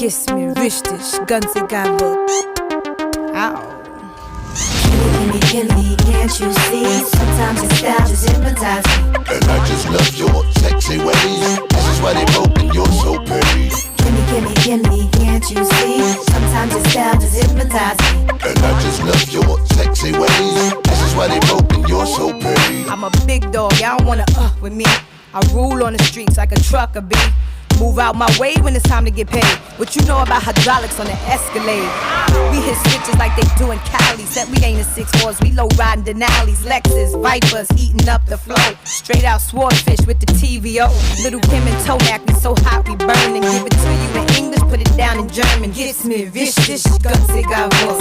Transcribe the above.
Gibt's mir richtig, ganz egal wo. Ow. Gimme, can't you see? Sometimes your style just hypnotizes me. And I just love your sexy ways. This is why they broke and you're so pretty. Gimme, can't you see? Sometimes your style just hypnotizes me. And I just love your sexy ways. This is why they broke and you're so pretty. I'm a big dog, y'all don't wanna with me. I rule on the streets like a trucker bee. Move out my way when it's time to get paid. What you know about hydraulics on the Escalade? We hit switches like they do in Cali. Said we ain't a 6-4s, we low riding Denali's, Lexus, Vipers, eating up the flow. Straight out swordfish with the TVO. Little Kim and Tomac, we so hot we burn. And give it to you in English, put it down in German. Gibt's mir richtig, ganz egal wo.